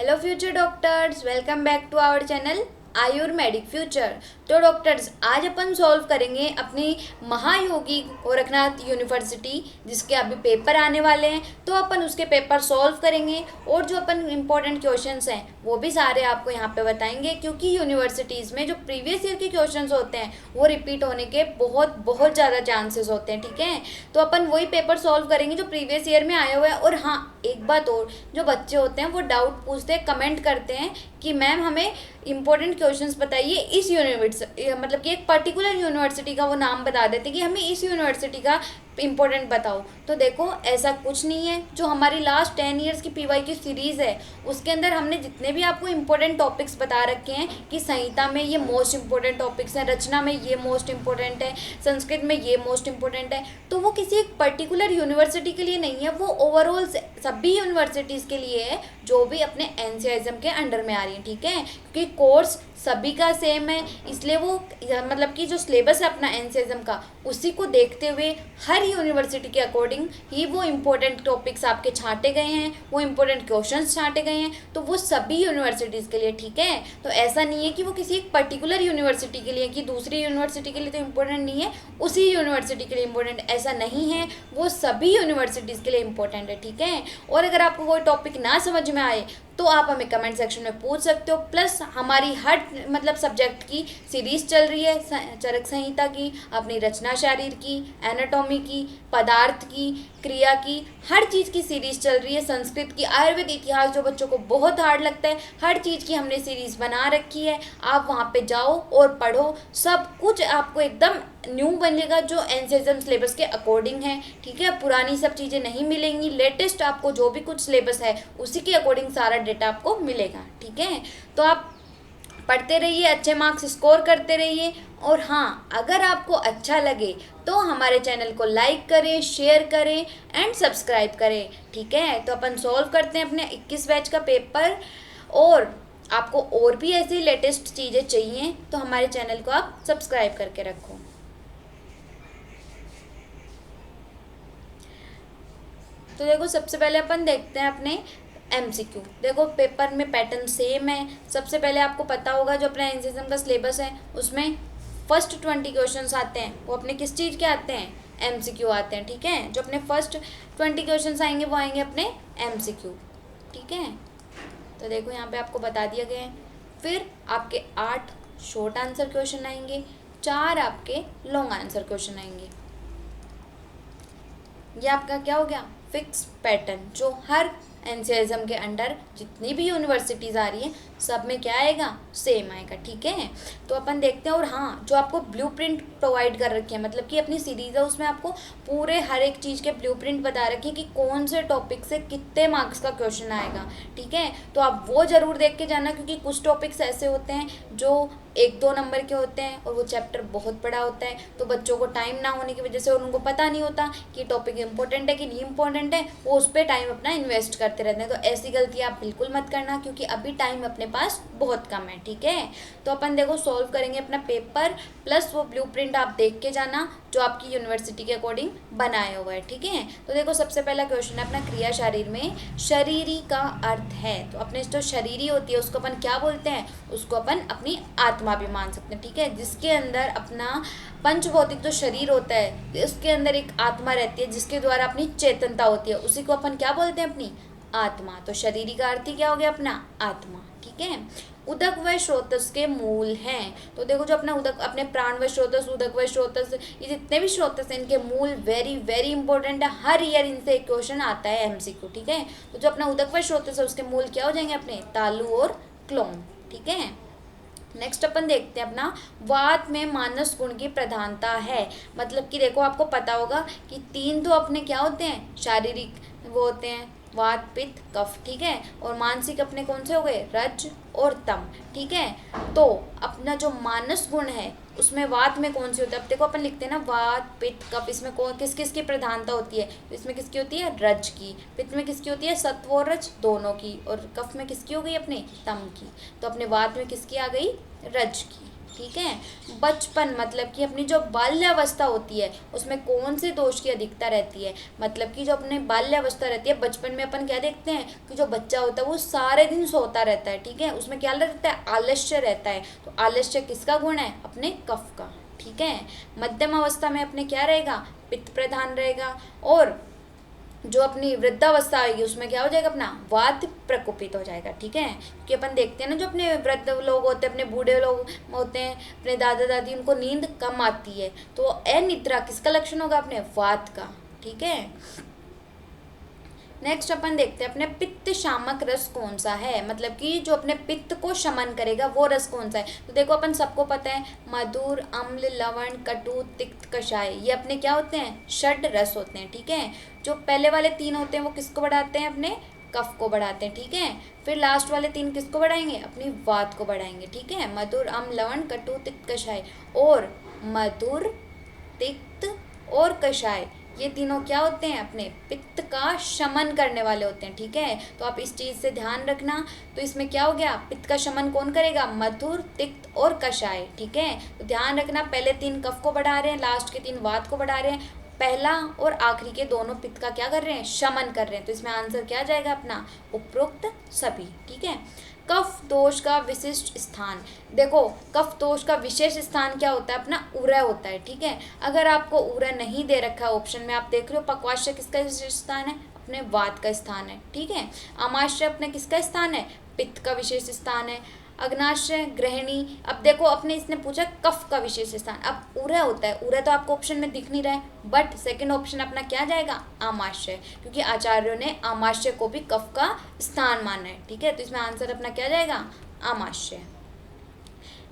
Hello future doctors, welcome back to our channel Ayurvedic future. तो doctors, आज अपन solve करेंगे अपनी महायोगी गोरखनाथ यूनिवर्सिटी जिसके अभी पेपर आने वाले हैं। तो अपन उसके पेपर सॉल्व करेंगे और जो अपन इम्पोर्टेंट क्वेश्चंस हैं वो भी सारे आपको यहाँ पे बताएंगे, क्योंकि यूनिवर्सिटीज़ में जो प्रीवियस ईयर के क्वेश्चंस होते हैं वो रिपीट होने के बहुत बहुत ज़्यादा चांसेस होते हैं। ठीक है, तो अपन वही पेपर सॉल्व करेंगे जो प्रीवियस ईयर में आया हुआ है। और हाँ, एक बात और, जो बच्चे होते हैं वो डाउट पूछते हैं, कमेंट करते हैं कि मैम हमें इंपॉर्टेंट क्वेश्चंस बताइए इस यूनिवर्सिटी, मतलब कि एक पर्टिकुलर यूनिवर्सिटी का वो नाम बता देते कि हमें इस यूनिवर्सिटी का इम्पोर्टेंट बताओ। तो देखो, ऐसा कुछ नहीं है। जो हमारी लास्ट 10 ईयर्स की पीवाई की सीरीज़ है उसके अंदर हमने जितने भी आपको इम्पोर्टेंट टॉपिक्स बता रखे हैं कि संहिता में ये मोस्ट इम्पोर्टेंट टॉपिक्स हैं, रचना में ये मोस्ट इम्पोर्टेंट है, संस्कृत में ये मोस्ट इम्पोर्टेंट है, तो वो किसी एक पर्टिकुलर यूनिवर्सिटी के लिए नहीं है, वो ओवरऑल सभी यूनिवर्सिटीज़ के लिए है जो भी अपने एनसीआईएसएम के अंडर में आ रही हैं। ठीक है, क्योंकि कोर्स सभी का सेम है, इसलिए वो मतलब कि जो सिलेबस है अपना एनसीआईएसएम का उसी को देखते हुए हर यूनिवर्सिटी के अकॉर्डिंग ही वो इम्पोर्टेंट टॉपिक्स आपके छांटे गए हैं, वो इम्पोर्टेंट क्वेश्चंस छांटे गए हैं, तो वो सभी यूनिवर्सिटीज़ के लिए। ठीक है, तो ऐसा नहीं है कि वो किसी एक पर्टिकुलर यूनिवर्सिटी के लिए, कि दूसरी यूनिवर्सिटी के लिए तो इम्पोर्टेंट नहीं है उसी यूनिवर्सिटी के लिए इम्पोर्टेंट, ऐसा नहीं है, वो सभी यूनिवर्सिटीज़ के लिए इम्पोर्टेंट है। ठीक है, और अगर आपको कोई टॉपिक ना समझ में आए तो आप हमें कमेंट सेक्शन में पूछ सकते हो। प्लस हमारी हर मतलब सब्जेक्ट की सीरीज़ चल रही है, चरक संहिता की, अपनी रचना शारीर की, एनाटॉमी की, पदार्थ की, क्रिया की, हर चीज़ की सीरीज़ चल रही है, संस्कृत की, आयुर्वेद, इतिहास जो बच्चों को बहुत हार्ड लगता है, हर चीज़ की हमने सीरीज़ बना रखी है। आप वहाँ पे जाओ और पढ़ो, सब कुछ आपको एकदम न्यू बनेगा जो एनसीआईएसएम सिलेबस के अकॉर्डिंग है। ठीक है, पुरानी सब चीज़ें नहीं मिलेंगी, लेटेस्ट आपको जो भी कुछ सिलेबस है उसी के अकॉर्डिंग सारा डेटा आपको मिलेगा। ठीक है, तो आप पढ़ते रहिए, अच्छे मार्क्स स्कोर करते रहिए। और हाँ, अगर आपको अच्छा लगे तो हमारे चैनल को लाइक करें, शेयर करें एंड सब्सक्राइब करें। ठीक है, तो अपन सॉल्व करते हैं अपने 21 बैच का पेपर। और आपको और भी ऐसी लेटेस्ट चीज़ें चाहिए तो हमारे चैनल को आप सब्सक्राइब करके रखो। तो देखो, सबसे पहले अपन देखते हैं अपने एमसीक्यू। देखो, पेपर में पैटर्न सेम है। सबसे पहले आपको पता होगा जो अपना एनसीआईएसएम का सिलेबस है उसमें फर्स्ट 20 क्वेश्चंस आते हैं, वो अपने किस चीज़ के आते हैं? एमसीक्यू आते हैं। ठीक है, जो अपने फर्स्ट 20 क्वेश्चंस आएंगे वो आएंगे अपने एमसीक्यू। ठीक है, तो देखो यहाँ पे आपको बता दिया गया है। फिर आपके 8 शॉर्ट आंसर क्वेश्चन आएंगे, 4 आपके लॉन्ग आंसर क्वेश्चन आएंगे। ये आपका क्या हो गया? फिक्स पैटर्न, जो हर एनसीआईएसएम के अंडर जितनी भी यूनिवर्सिटीज़ आ रही हैं सब में क्या आएगा? सेम आएगा। ठीक है, तो अपन देखते हैं। और हाँ, जो आपको ब्लूप्रिंट प्रोवाइड कर रखे हैं, मतलब कि अपनी सीरीज़ है उसमें आपको पूरे हर एक चीज़ के ब्लूप्रिंट बता रखे हैं कि कौन से टॉपिक से कितने मार्क्स का क्वेश्चन आएगा। ठीक है, तो आप वो ज़रूर देख के जाना, क्योंकि कुछ टॉपिक्स ऐसे होते हैं जो 1-2 नंबर के होते हैं और वो चैप्टर बहुत बड़ा होता है, तो बच्चों को टाइम ना होने की वजह से उनको पता नहीं होता कि टॉपिक इंपॉर्टेंट है कि नहीं इंपॉर्टेंट है, वो उस पर टाइम अपना इन्वेस्ट करते रहते हैं। तो ऐसी गलती आप बिल्कुल मत करना, क्योंकि अभी टाइम अपने पास बहुत कम है। ठीक है, तो अपन देखो सॉल्व करेंगे अपना पेपर, प्लस वो ब्लूप्रिंट आप देख के जाना जो आपकी यूनिवर्सिटी के अकॉर्डिंग बनाया हुआ है। ठीक है, तो देखो सबसे पहला क्वेश्चन है अपना क्रिया शारीर में शरीरी का अर्थ है। तो अपने जो शरीरी होती है उसको अपन क्या बोलते हैं? उसको अपन अपनी आत्मा भी मान सकते हैं। ठीक है, जिसके अंदर अपना पंचभौतिक जो शरीर होता है उसके अंदर एक आत्मा रहती है जिसके द्वारा अपनी चेतनता होती है, उसी को अपन क्या बोलते हैं? अपनी आत्मा। तो शरीरी का अर्थ ही क्या हो गया? अपना आत्मा। ठीक है, उदक व स्रोतस के मूल हैं। तो देखो, जो अपना उदक, अपने प्राण व स्रोतस, उदक व स्रोतस, ये जितने भी स्रोतस हैं इनके मूल वेरी वेरी इंपॉर्टेंट है। हर ईयर इनसे एक क्वेश्चन आता है एमसीक्यू। ठीक है, तो जो अपना उदक व स्रोतस है उसके मूल क्या हो जाएंगे? अपने तालु और क्लोम। ठीक है, नेक्स्ट अपन देखते हैं अपना वात में मानस गुण की प्रधानता है। मतलब कि देखो, आपको पता होगा कि 3 तो अपने क्या होते हैं? शारीरिक वो होते हैं, वात, पित्त, कफ। ठीक है, और मानसिक अपने कौन से हो गए? रज और तम। ठीक है, तो अपना जो मानस गुण है उसमें वात में कौन सी होती है? अब देखो, अपन लिखते हैं ना वात, पित्त, कफ, इसमें कौन किस किस की प्रधानता होती है? तो इसमें किसकी होती है? रज की। पित्त में किसकी होती है? सत्व और रज दोनों की। और कफ में किसकी हो गई? अपने तम की। तो अपने वात में किसकी आ गई? रज की। ठीक है। बचपन मतलब कि अपनी जो बाल्यावस्था होती है उसमें कौन से दोष की अधिकता रहती है, मतलब कि जो अपने बाल्यावस्था रहती है, बचपन में अपन क्या देखते हैं कि जो बच्चा होता है वो सारे दिन सोता रहता है, ठीक है, उसमें क्या रहता है, आलस्य रहता है। तो आलस्य किसका गुण है, अपने कफ का, ठीक है। मध्यम अवस्था में अपने क्या रहेगा, पित्त प्रधान रहेगा। और जो अपनी वृद्धावस्था आएगी उसमें क्या हो जाएगा, अपना वात प्रकोपित हो जाएगा, ठीक है। क्योंकि अपन देखते हैं ना जो अपने वृद्ध लोग होते हैं, अपने बूढ़े लोग होते हैं, अपने दादा दादी, उनको नींद कम आती है, तो अनिद्रा किसका लक्षण होगा, अपने वात का, ठीक है। नेक्स्ट अपन देखते हैं अपने पित्त शामक रस कौन सा है, मतलब कि जो अपने पित्त को शमन करेगा वो रस कौन सा है। तो देखो अपन सबको पता है मधुर, अम्ल, लवण, कटु, तिक्त, कषाय, ये अपने क्या होते हैं, षड रस होते हैं, ठीक है। जो पहले वाले 3 होते हैं वो किसको बढ़ाते हैं, अपने कफ को बढ़ाते हैं, ठीक है। फिर लास्ट वाले 3 किसको बढ़ाएंगे, अपनी वात को बढ़ाएंगे, ठीक है। मधुर, अम्ल, लवण, कटु, तिक्त, कषाय। और मधुर, तिक्त और कषाय ये तीनों क्या होते हैं, अपने पित्त का शमन करने वाले होते हैं, ठीक है। तो आप इस चीज़ से ध्यान रखना। तो इसमें क्या हो गया, पित्त का शमन कौन करेगा, मधुर, तिक्त और कषाय, ठीक है। तो ध्यान रखना, पहले 3 कफ को बढ़ा रहे हैं, लास्ट के 3 वात को बढ़ा रहे हैं, पहला और आखिरी के दोनों पित्त का क्या कर रहे हैं, शमन कर रहे हैं। तो इसमें आंसर क्या जाएगा, अपना उपरोक्त सभी, ठीक है। कफ दोष का विशिष्ट स्थान, देखो कफ दोष का विशेष स्थान क्या होता है, अपना उरय होता है, ठीक है। अगर आपको उरय नहीं दे रखा है ऑप्शन में, आप देख रहे हो पक्वाशय किसका विशेष स्थान है, अपने वात का स्थान है, ठीक है। आमाशय अपने किसका स्थान है, पित्त का विशेष स्थान है। अग्नाशय, ग्रहणी, अब देखो अपने इसने पूछा कफ का विशेष स्थान, अब उरय होता है, उरय तो आपको ऑप्शन में दिख नहीं रहा है, बट सेकंड ऑप्शन अपना क्या जाएगा, आमाशय, क्योंकि आचार्यों ने आमाशय को भी कफ का स्थान माना है, ठीक है। तो इसमें आंसर अपना क्या जाएगा, आमाशय।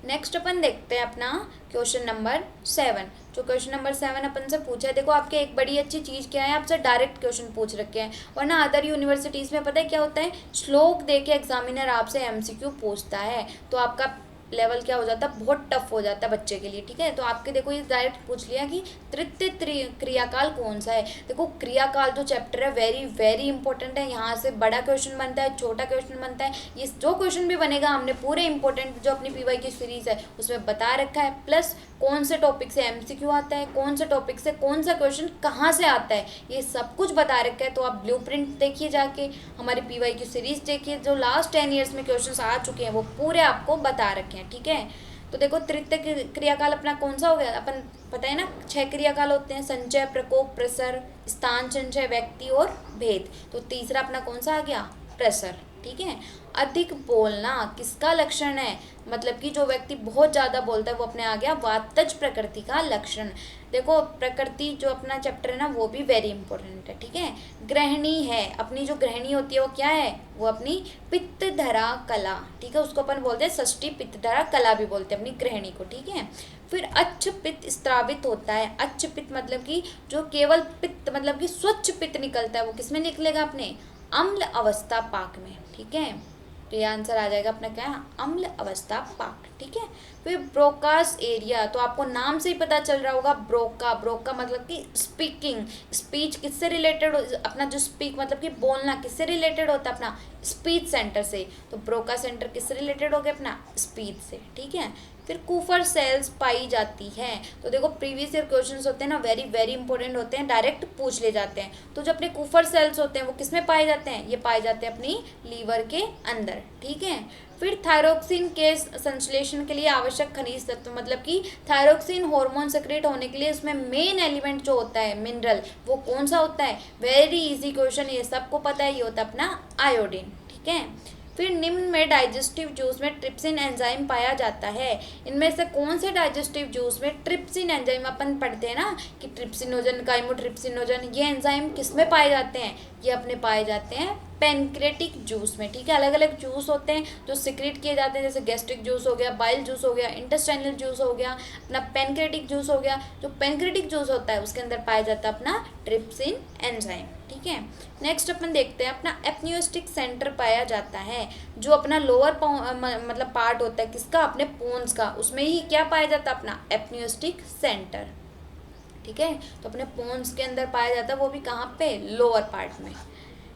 नेक्स्ट अपन देखते हैं अपना क्वेश्चन नंबर 7। जो क्वेश्चन नंबर 7 अपन से पूछा है, देखो आपके एक बड़ी अच्छी चीज़ क्या है, आपसे डायरेक्ट क्वेश्चन पूछ रखे हैं, वरना अदर यूनिवर्सिटीज़ में पता है क्या होता है, श्लोक दे के एग्जामिनर आपसे एमसीक्यू पूछता है, तो आपका लेवल क्या हो जाता है, बहुत टफ हो जाता है बच्चे के लिए, ठीक है। तो आपके देखो ये डायरेक्ट पूछ लिया कि तृतीय क्रियाकाल कौन सा है। देखो क्रियाकाल जो चैप्टर है वेरी वेरी इंपॉर्टेंट है, यहाँ से बड़ा क्वेश्चन बनता है, छोटा क्वेश्चन बनता है, ये जो क्वेश्चन भी बनेगा हमने पूरे इंपॉर्टेंट जो अपनी पीवाई की सीरीज है उसमें बता रखा है, प्लस कौन से टॉपिक से एमसीक्यू आता है, कौन से टॉपिक से कौन सा क्वेश्चन कहाँ से आता है, ये सब कुछ बता रखा है। तो आप ब्लूप्रिंट देखिए, जाके हमारी पीवाई की सीरीज देखिए, जो लास्ट 10 ईयर्स में क्वेश्चन आ चुके हैं वो पूरे आपको बता रखे हैं, ठीक है। तो देखो तृतीय क्रियाकाल अपना कौन सा हो गया, अपन पता है ना 6 क्रियाकाल होते हैं, संचय, प्रकोप, प्रसर, स्थान संचय, व्यक्ति और भेद। तो तीसरा अपना कौन सा आ गया, प्रसर, ठीक है। अधिक बोलना किसका लक्षण है, मतलब कि जो व्यक्ति बहुत ज़्यादा बोलता है वो अपने आ गया वातज प्रकृति का लक्षण। देखो प्रकृति जो अपना चैप्टर है ना वो भी वेरी इंपॉर्टेंट है, ठीक है। ग्रहणी है, अपनी जो ग्रहणी होती है वो क्या है, वो अपनी पित्तधरा कला, ठीक है, उसको अपन बोलते हैं षष्ठी पित्तधरा कला भी बोलते हैं अपनी ग्रहणी को, ठीक है। फिर अच्छ पित्त स्त्रावित होता है, अच्छ पित्त मतलब कि जो केवल पित्त मतलब कि स्वच्छ पित्त निकलता है वो किसमें निकलेगा, अपने अम्ल अवस्था पाक में, ठीक है। तो ये आंसर आ जाएगा अपना क्या है, अम्ल अवस्था पाक, ठीक है। फिर ब्रोकास एरिया, तो आपको नाम से ही पता चल रहा होगा, ब्रोका, ब्रोका मतलब कि स्पीकिंग, स्पीच किससे रिलेटेड, अपना जो स्पीक मतलब कि बोलना किससे रिलेटेड होता है, अपना स्पीच सेंटर से। तो ब्रोका सेंटर किससे रिलेटेड हो गया, अपना स्पीच से, ठीक है। फिर कूफर सेल्स पाई जाती हैं, तो देखो प्रीवियस ईयर क्वेश्चंस होते हैं ना वेरी वेरी इंपॉर्टेंट होते हैं, डायरेक्ट पूछ ले जाते हैं। तो जो अपने कूफर सेल्स होते हैं वो किसमें पाए जाते हैं, ये पाए जाते हैं अपनी लीवर के अंदर, ठीक है। फिर थायरोक्सिन के संश्लेषण के लिए आवश्यक खनिज तत्व, मतलब कि थायरोक्सिन हार्मोन सेक्रेट होने के लिए उसमें मेन एलिमेंट जो होता है मिनरल वो कौन सा होता है, वेरी इजी क्वेश्चन, ये सबको पता है, ये होता है अपना आयोडीन, ठीक है। फिर निम्न में डाइजेस्टिव जूस में ट्रिप्सिन एंजाइम पाया जाता है, इनमें से कौन से डाइजेस्टिव जूस में ट्रिप्सिन एंजाइम, अपन पढ़ते हैं ना कि ट्रिप्सिनोजन काइमोट्रिप्सिनोजन, ये एंजाइम किस में पाए जाते हैं, ये अपने पाए जाते हैं पेनक्रेटिक जूस में, ठीक है। अलग अलग जूस होते हैं जो सिक्रेट किए जाते हैं, जैसे गैस्ट्रिक जूस हो गया, बाइल जूस हो गया, इंटेस्टाइनल जूस हो गया, अपना पेनक्रेटिक जूस हो गया। जो पेनक्रेटिक जूस होता है उसके अंदर पाया जाता है अपना ट्रिप्सिन एंजाइम, ठीक है। नेक्स्ट अपन देखते हैं अपना एपन्यूस्टिक सेंटर पाया जाता है, जो अपना लोअर मतलब पार्ट होता है किसका, अपने पोन्स का, उसमें ही क्या पाया जाता है, अपना एपन्यूस्टिक सेंटर, ठीक है। तो अपने पोन्स के अंदर पाया जाता है, वो भी कहाँ पे, लोअर पार्ट में।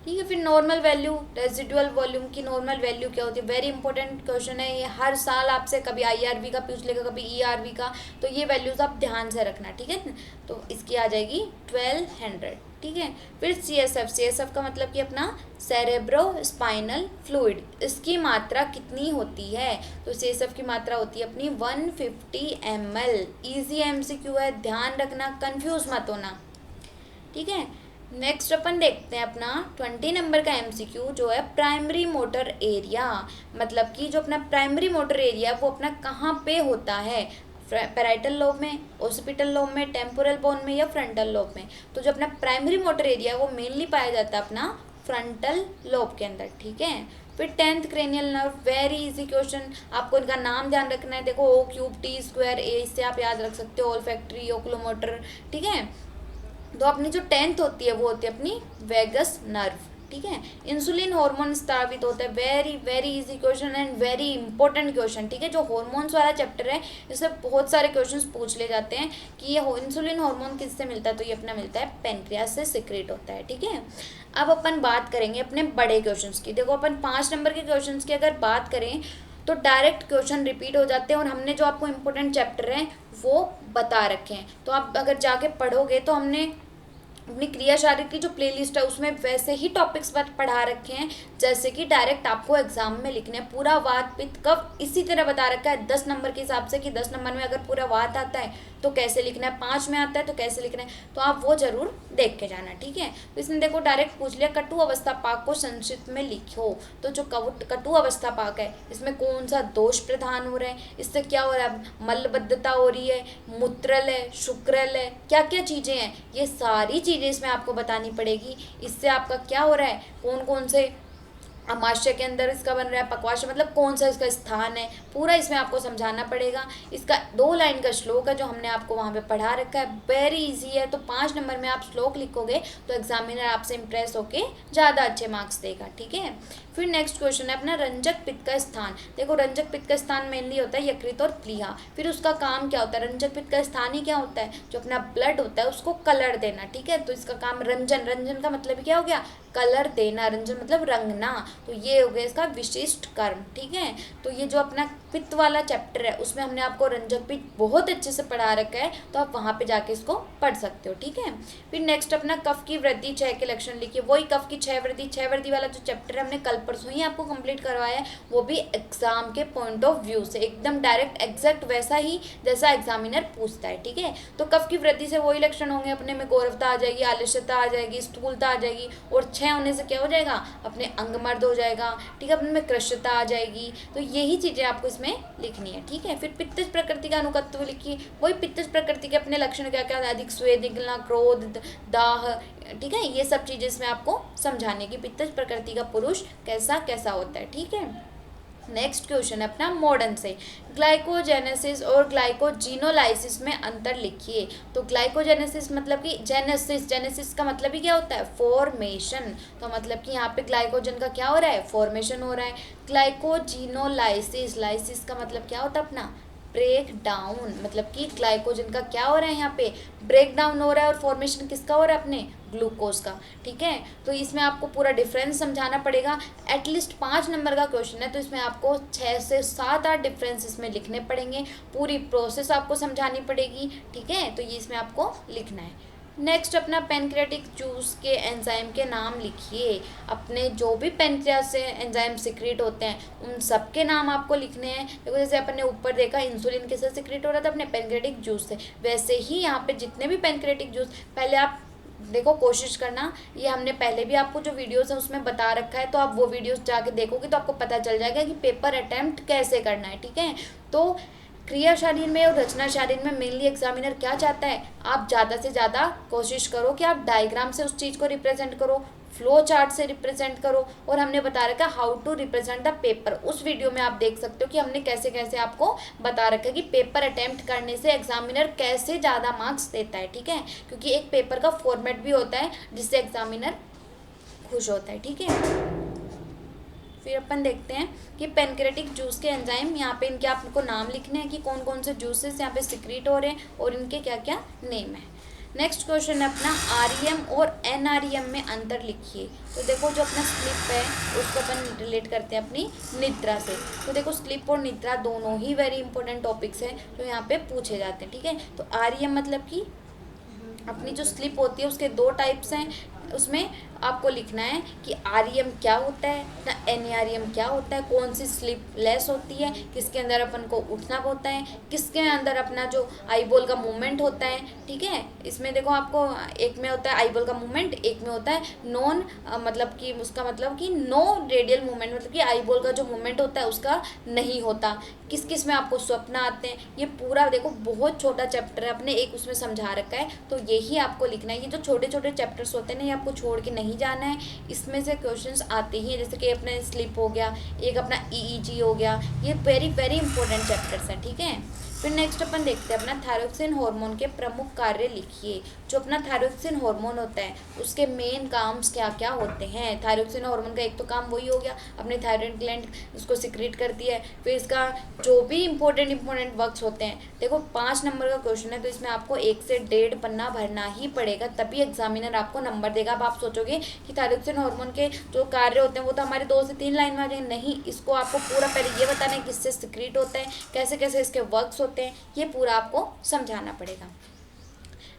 ठीक है। फिर नॉर्मल वैल्यू, रेजिडुअल वॉल्यूम की नॉर्मल वैल्यू क्या होती है, वेरी इंपॉर्टेंट क्वेश्चन है ये, हर साल आपसे कभी आईआरबी का पूछ लेगा, कभी ईआरबी का, तो ये वैल्यूज आप ध्यान से रखना, ठीक है। तो इसकी आ जाएगी 1200, ठीक है। फिर सीएसएफ का मतलब कि अपना सेरेब्रो स्पाइनल फ्लूइड, इसकी मात्रा कितनी होती है, तो सीएसएफ की मात्रा होती है अपनी 150 ml। ईजी एमसीक्यू है, ध्यान रखना, कंफ्यूज मत होना, ठीक है। नेक्स्ट अपन देखते हैं अपना 20 नंबर का एमसीक्यू जो है प्राइमरी मोटर एरिया, मतलब कि जो अपना प्राइमरी मोटर एरिया वो अपना कहाँ पे होता है, पैराइटल लोब में, ओसिपिटल लोब में, टेम्पोरल बोन में या फ्रंटल लोब में। तो जो अपना प्राइमरी मोटर एरिया वो मेनली पाया जाता है अपना फ्रंटल लोब के अंदर, ठीक है। फिर 10th cranial nerve, very easy question, आपको इनका नाम ध्यान रखना है, देखो O cube T square A, इससे आप याद रख सकते हो, ओल्फैक्टरी, ओकुलोमोटर, ठीक है। तो अपनी जो 10th होती है वो होती है अपनी वेगस नर्व, ठीक है। इंसुलिन हार्मोन स्रावित होता है, very very easy question and very important question, ठीक है। जो हार्मोन्स वाला चैप्टर है इससे बहुत सारे क्वेश्चंस पूछ ले जाते हैं कि ये इंसुलिन हार्मोन किससे मिलता है, तो ये अपना मिलता है पेनक्रियास से सिक्रेट होता है, ठीक है। अब अपन बात करेंगे अपने बड़े क्वेश्चंस की। देखो अपन 5 नंबर के क्वेश्चंस की अगर बात करें तो डायरेक्ट क्वेश्चन रिपीट हो जाते हैं और हमने जो आपको इम्पोर्टेंट चैप्टर हैं वो बता रखे हैं, तो आप अगर जाके पढ़ोगे तो हमने अपनी क्रिया शारीरिक की जो प्लेलिस्ट है उसमें वैसे ही टॉपिक्स पढ़ा रखे हैं जैसे कि डायरेक्ट आपको एग्जाम में लिखने हैं। पूरा वात पित्त कफ इसी तरह बता रखा है 10 नंबर के हिसाब से कि 10 नंबर में अगर पूरा वात आता है तो कैसे लिखना है, 5 में आता है तो कैसे लिखना है, तो आप वो जरूर देख के जाना, ठीक है। तो इसने देखो डायरेक्ट पूछ लिया कटु अवस्था पाक को संक्षिप्त में लिखो, तो जो कटु अवस्था पाक है इसमें कौन सा दोष प्रधान हो रहा है, इससे क्या हो रहा है, मलबद्धता हो रही है, मूत्रल है, शुक्रल है, क्या क्या चीज़ें हैं, ये सारी चीज़ें इसमें आपको बतानी पड़ेगी। इससे आपका क्या हो रहा है, कौन कौन से अमाशय के अंदर इसका बन रहा है, पक्वाशय मतलब कौन सा इसका स्थान है, पूरा इसमें आपको समझाना पड़ेगा। इसका 2 लाइन का श्लोक है जो हमने आपको वहाँ पे पढ़ा रखा है, वेरी इजी है। तो 5 नंबर में आप श्लोक लिखोगे तो एग्जामिनर आपसे इम्प्रेस होके ज़्यादा अच्छे मार्क्स देगा, ठीक है। फिर नेक्स्ट क्वेश्चन है अपना रंजक पित्त का स्थान। देखो रंजक पित्त का स्थान मेनली होता है यकृत और प्लीहा। फिर उसका काम क्या होता है, रंजक पित्त का स्थान ही क्या होता है, जो अपना ब्लड होता है उसको कलर देना, ठीक है। तो इसका काम रंजन, रंजन का मतलब क्या हो गया, कलर देना, रंजन मतलब रंगना, तो ये हो गया इसका विशिष्ट कर्म, ठीक है। तो ये जो अपना पित्त वाला चैप्टर है उसमें हमने आपको रंजक पित्त बहुत अच्छे से पढ़ा रखा है, तो आप वहाँ पे जाके इसको पढ़ सकते हो, ठीक है। फिर नेक्स्ट अपना कफ की वृद्धि 6 के लक्षण लिखिए, वही कफ की 6 वृद्धि वाला जो चैप्टर हमने कल परसों ही आपको कंप्लीट करवाया है, वो भी एग्जाम के पॉइंट ऑफ व्यू से एकदम डायरेक्ट एग्जैक्ट वैसा ही जैसा एग्जामिनर पूछता है, ठीक है। तो कफ की वृद्धि से वही लक्षण होंगे अपने में, गौरवता आ जाएगी, आलस्यता आ जाएगी, स्थूलता आ जाएगी, और 6 होने से क्या हो जाएगा, अपने अंग मर्द हो जाएगा, ठीक है, अपने में कृशता आ जाएगी। तो यही चीज़ें आपको इसमें लिखनी है, ठीक है। फिर पित्तज प्रकृति का अनुकत्व लिखिए, वही पित्तज प्रकृति के अपने लक्षण क्या क्या, अधिक स्वेद निकलना, क्रोध, दाह, ठीक है, ये सब चीज़ें इसमें आपको समझाने की, पित्तज प्रकृति का पुरुष कैसा कैसा होता है, ठीक है। नेक्स्ट क्वेश्चन है अपना मॉडर्न से, ग्लाइकोजेनेसिस और ग्लाइकोजिनोलाइसिस में अंतर लिखिए। तो ग्लाइकोजेनेसिस मतलब कि जेनेसिस का मतलब ही क्या होता है, फॉर्मेशन, तो मतलब कि यहाँ पे ग्लाइकोजन का क्या हो रहा है, फॉर्मेशन हो रहा है। ग्लाइकोजिनोलाइसिस, लाइसिस का मतलब क्या होता है अपना, ब्रेक डाउन, मतलब कि ग्लाइकोजन का क्या हो रहा है, यहाँ पे ब्रेक डाउन हो रहा है, और फॉर्मेशन किसका हो रहा है, अपने ग्लूकोज का, ठीक है। तो इसमें आपको पूरा डिफरेंस समझाना पड़ेगा, एटलीस्ट 5 नंबर का क्वेश्चन है, तो इसमें आपको 6 से 7-8 डिफरेंस इसमें लिखने पड़ेंगे, पूरी प्रोसेस आपको समझानी पड़ेगी, ठीक है। तो ये इसमें आपको लिखना है। नेक्स्ट अपना पेनक्रियाटिक जूस के एंजाइम के नाम लिखिए, अपने जो भी पेनक्रियास से एंजाइम सिक्रेट होते हैं उन सब के नाम आपको लिखने हैं। देखो जैसे अपन ने ऊपर देखा इंसुलिन किससे सिक्रेट हो रहा था, अपने पेनक्रियाटिक जूस से, वैसे ही यहाँ पे जितने भी पेनक्रियाटिक जूस, पहले आप देखो कोशिश करना, ये हमने पहले भी आपको जो वीडियोस है उसमें बता रखा है, तो आप वो वीडियोस जाके देखोगे तो आपको पता चल जाएगा कि पेपर अटेम्प्ट कैसे करना है, ठीक है। तो क्रिया शारीर में और रचना शारीर में मेनली एग्जामिनर क्या चाहता है, आप ज़्यादा से ज़्यादा कोशिश करो कि आप डायग्राम से उस चीज़ को रिप्रेजेंट करो, फ्लो चार्ट से रिप्रेजेंट करो, और हमने बता रखा how to represent the paper, उस वीडियो में आप देख सकते हो कि हमने कैसे कैसे आपको बता रखा है कि पेपर अटेम्प्ट करने से एग्जामिनर कैसे ज़्यादा मार्क्स देता है, ठीक है। क्योंकि एक पेपर का फॉर्मेट भी होता है जिससे एग्जामिनर खुश होता है, ठीक है। फिर अपन देखते हैं कि पेनक्रेटिक जूस के एंजाइम, यहाँ पे इनके आपको नाम लिखने हैं कि कौन कौन से जूसेस यहाँ पे सिक्रीट हो रहे हैं और इनके क्या क्या नेम है। नेक्स्ट क्वेश्चन है अपना आरईएम और एनआरईएम में अंतर लिखिए। तो देखो जो अपना स्लीप है उसको अपन रिलेट करते हैं अपनी निद्रा से। तो देखो स्लीप और निद्रा दोनों ही वेरी इंपॉर्टेंट टॉपिक्स हैं जो यहाँ पे पूछे जाते हैं, ठीक है। तो आरईएम मतलब कि अपनी जो स्लीप होती है उसके दो टाइप्स हैं, उसमें आपको लिखना है कि आरईएम क्या होता है ना एनआरईएम क्या होता है, कौन सी स्लीप लेस होती है, किसके अंदर अपन को उठना होता है, किसके अंदर अपना जो आईबॉल का मूवमेंट होता है, ठीक है। इसमें देखो आपको एक में होता है आईबॉल का मूवमेंट, एक में होता है नॉन मतलब कि उसका मतलब कि नो रेडियल मूवमेंट, मतलब कि आईबॉल का जो मूवमेंट होता है उसका नहीं होता। किस किस में आपको स्वप्न आते हैं, ये पूरा देखो बहुत छोटा चैप्टर है, अपने एक उसमें समझा रखा है। तो यही आपको लिखना है। ये जो छोटे छोटे चैप्टर्स होते हैं ना ये आपको छोड़ के नहीं जाना है, इसमें से क्वेश्चंस आते ही हैं। जैसे कि अपना स्लीप हो गया, एक अपना ईईजी हो गया, ये वेरी वेरी इंपॉर्टेंट चैप्टर्स हैं, ठीक है। फिर नेक्स्ट अपन देखते हैं अपना थायरोक्सिन हार्मोन के प्रमुख कार्य लिखिए। जो अपना थायरोक्सिन हार्मोन होता है उसके मेन काम्स क्या क्या होते हैं। थायरोक्सिन हार्मोन का एक तो काम वही हो गया, अपनी थायराइड ग्लैंड उसको सिक्रीट करती है। फिर इसका जो भी इंपॉर्टेंट वर्क्स होते हैं, देखो 5 नंबर का क्वेश्चन है तो इसमें आपको 1 से 1.5 पन्ना भरना ही पड़ेगा, तभी एग्जामिनर आपको नंबर देगा। अब आप सोचोगे कि थायरोक्सिन हार्मोन के जो कार्य होते हैं वो तो हमारे 2 से 3 लाइन में आ जाएंगे, नहीं, इसको आपको पूरा पहले ये बताना है किससे सिक्रीट होता है, कैसे कैसे इसके वर्क्स होते हैं, ये पूरा आपको समझाना पड़ेगा।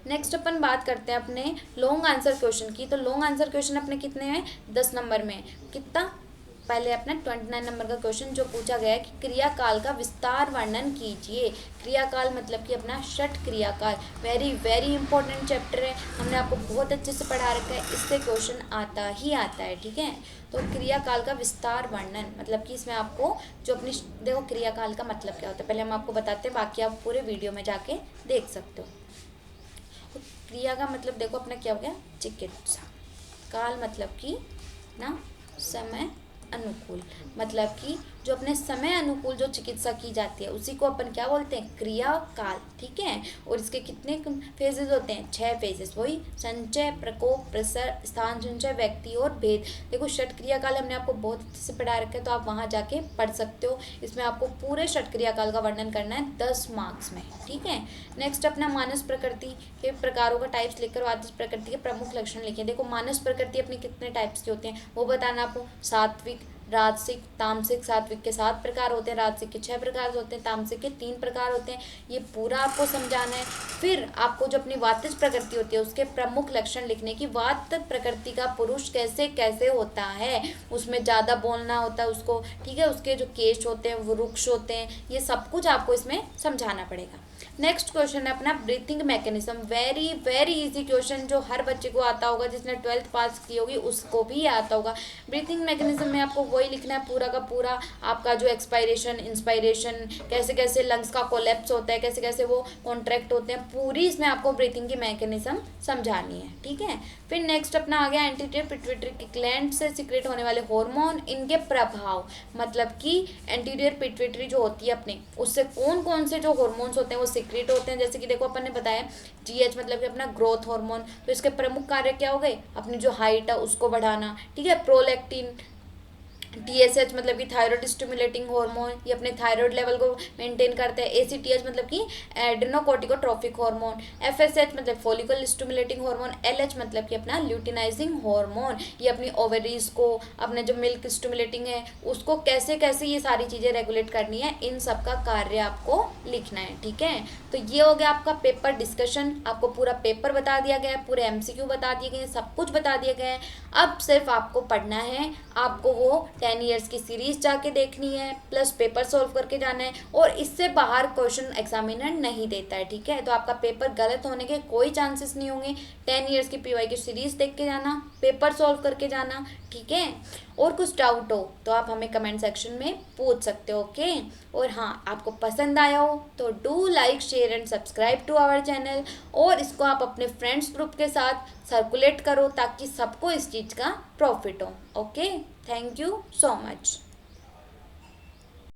नेक्स्ट अपन बात करते हैं अपने लॉन्ग आंसर क्वेश्चन की। तो लॉन्ग आंसर क्वेश्चन अपने कितने हैं, 10 नंबर में। कितना, पहले अपना 29 नंबर का क्वेश्चन जो पूछा गया है कि क्रियाकाल का विस्तार वर्णन कीजिए। क्रियाकाल मतलब कि अपना षट क्रियाकाल, वेरी वेरी इंपॉर्टेंट चैप्टर है, हमने आपको बहुत अच्छे से पढ़ा रखा है, इससे क्वेश्चन आता ही आता है, ठीक है। तो क्रियाकाल का विस्तार वर्णन मतलब कि इसमें आपको जो अपनी देखो क्रियाकाल का मतलब क्या होता है पहले हम आपको बताते हैं, बाकी आप पूरे वीडियो में जाके देख सकते हो। तो क्रिया का मतलब देखो अपना क्या हो गया, चिकित्सा। काल मतलब कि ना समय अनुकूल, मतलब कि जो अपने समय अनुकूल जो चिकित्सा की जाती है उसी को अपन क्या बोलते हैं, क्रिया काल, ठीक है। और इसके कितने फेजेस होते हैं, 6 फेजेस, वही संचय, प्रकोप, प्रसर, स्थान संचय, व्यक्ति और भेद। देखो षट क्रिया काल हमने आपको बहुत अच्छे से पढ़ा रखा है तो आप वहाँ जाके पढ़ सकते हो। इसमें आपको पूरे षट क्रिया काल का वर्णन करना है 10 मार्क्स में, ठीक है। नेक्स्ट अपना मानस प्रकृति के प्रकारों का टाइप्स लिखकर वाचस्पति प्रकृति के प्रमुख लक्षण लिखे। देखो मानस प्रकृति अपनी कितने टाइप्स के होते हैं वो बताना आपको, सात्विक, राजसिक, तामसिक। सात्विक के 7 प्रकार होते हैं, राजसिक के 6 प्रकार होते हैं, तामसिक के 3 प्रकार होते हैं, ये पूरा आपको समझाना है। फिर आपको जो अपनी वातज प्रकृति होती है उसके प्रमुख लक्षण लिखने की, वात प्रकृति का पुरुष कैसे कैसे होता है, उसमें ज़्यादा बोलना होता है उसको, ठीक है, उसके जो केश होते हैं वो रुक्ष होते हैं, ये सब कुछ आपको इसमें समझाना पड़ेगा। नेक्स्ट क्वेश्चन है अपना breathing mechanism, very very easy question जो हर बच्चे को आता होगा, जिसने 12th पास की होगी उसको भी आता होगा। ब्रीथिंग मैकेनिज्म में आपको वही लिखना है पूरा का पूरा, आपका जो एक्सपायरेशन इंस्पायरेशन, कैसे कैसे लंग्स का कोलैप्स होता है, कैसे कैसे वो कॉन्ट्रैक्ट होते हैं, पूरी इसमें आपको ब्रीथिंग की मैकेनिज्म समझानी है, ठीक है। फिर नेक्स्ट अपना आ गया एंटीरियर पिट्यूटरी ग्लैंड से सीक्रेट होने वाले हार्मोन, इनके प्रभाव, मतलब कि एंटीरियर पिट्यूटरी जो होती है अपने उससे कौन कौन से जो हार्मोन्स होते हैं वो सीक्रेट होते हैं। जैसे कि देखो अपन ने बताया जीएच मतलब कि अपना ग्रोथ हार्मोन, तो इसके प्रमुख कार्य क्या हो गए, अपनी जो हाइट है उसको बढ़ाना, ठीक है। प्रोलैक्टिन, टीएसएच मतलब कि थायराइड स्टिमुलेटिंग हार्मोन, ये अपने थायराइड लेवल को मेंटेन करता है। एसीटीएच मतलब कि एड्रेनोकोर्टिकोट्रोफिक हार्मोन, एफएसएच मतलब फॉलिकल स्टिमुलेटिंग हार्मोन, एलएच मतलब कि अपना ल्यूटिनाइजिंग हार्मोन, ये अपनी ओवरीज को, अपने जो मिल्क स्टिमुलेटिंग है उसको कैसे कैसे ये सारी चीज़ें रेगुलेट करनी है, इन सब का कार्य आपको लिखना है, ठीक है। तो ये हो गया आपका पेपर डिस्कशन, आपको पूरा पेपर बता दिया गया है, पूरे एमसीक्यू बता दिए गए हैं, सब कुछ बता दिया गया है। अब सिर्फ आपको पढ़ना है, आपको वो 10 ईयर्स की सीरीज जाके देखनी है, प्लस पेपर सॉल्व करके जाना है, और इससे बाहर क्वेश्चन एग्जामिनर नहीं देता है, ठीक है। तो आपका पेपर गलत होने के कोई चांसेस नहीं होंगे। 10 ईयर्स की पीवाई की सीरीज देख के जाना, पेपर सॉल्व करके जाना, ठीक है। और कुछ डाउट हो तो आप हमें कमेंट सेक्शन में पूछ सकते हो, ओके। और हाँ, आपको पसंद आया हो तो do like share and subscribe to our channel, और इसको आप अपने फ्रेंड्स ग्रुप के साथ सर्कुलेट करो ताकि सबको इस चीज़ का प्रॉफिट हो, okay. Thank you so much.